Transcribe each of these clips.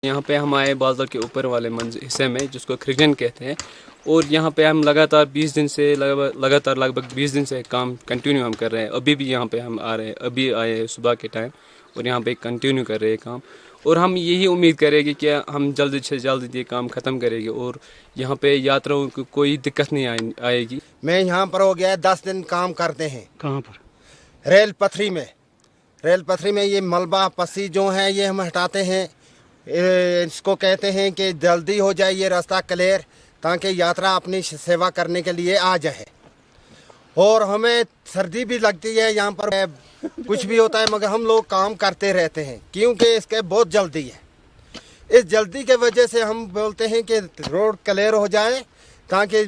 यहाँ पे हम आए बादल के ऊपर वाले हिस्से में जिसको खिरगन कहते हैं। और यहाँ पे हम लगातार 20 दिन से लगभग 20 दिन से काम कंटिन्यू हम कर रहे हैं। अभी भी यहाँ पे हम आ रहे हैं, अभी आए हैं सुबह के टाइम और यहाँ पे कंटिन्यू कर रहे हैं काम। और हम यही उम्मीद करेंगे कि हम जल्द से जल्द ये काम ख़त्म करेंगे और यहाँ पे यात्रियों को कोई दिक्कत नहीं आएगी। मैं यहाँ पर हो गया 10 दिन काम करते हैं। कहाँ पर? रेल पथरी में ये मलबा पसी जो है ये हम हटाते हैं। इसको कहते हैं कि जल्दी हो जाए ये रास्ता क्लियर, ताकि यात्रा अपनी सेवा करने के लिए आ जाए। और हमें सर्दी भी लगती है, यहाँ पर कुछ भी होता है, मगर हम लोग काम करते रहते हैं क्योंकि इसके बहुत जल्दी है। इस जल्दी के वजह से हम बोलते हैं कि रोड क्लियर हो जाए ताकि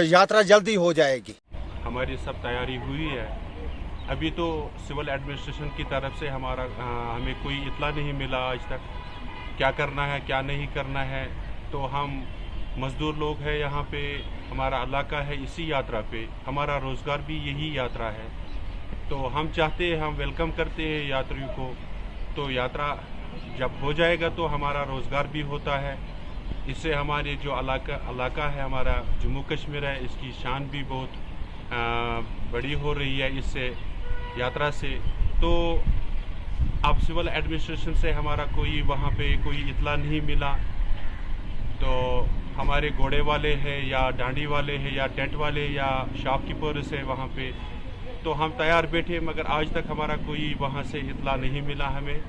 यात्रा जल्दी हो जाएगी। हमारी सब तैयारी हुई है। अभी तो सिविल एडमिनिस्ट्रेशन की तरफ से हमें कोई इतला नहीं मिला आज तक, क्या करना है क्या नहीं करना है। तो हम मज़दूर लोग हैं यहाँ पे, हमारा इलाका है इसी यात्रा पे, हमारा रोज़गार भी यही यात्रा है। तो हम चाहते हैं, हम वेलकम करते हैं यात्रियों को। तो यात्रा जब हो जाएगा तो हमारा रोज़गार भी होता है। इससे हमारे जो इलाका है हमारा जम्मू कश्मीर है, इसकी शान भी बहुत बड़ी हो रही है इससे यात्रा से। तो अब सिविल एडमिनिस्ट्रेशन से हमारा कोई वहाँ पे कोई इतला नहीं मिला। तो हमारे घोड़े वाले हैं या डांडी वाले हैं या टेंट वाले या शॉपकीपर्स है वहाँ पे, तो हम तैयार बैठे, मगर आज तक हमारा कोई वहाँ से इतला नहीं मिला हमें।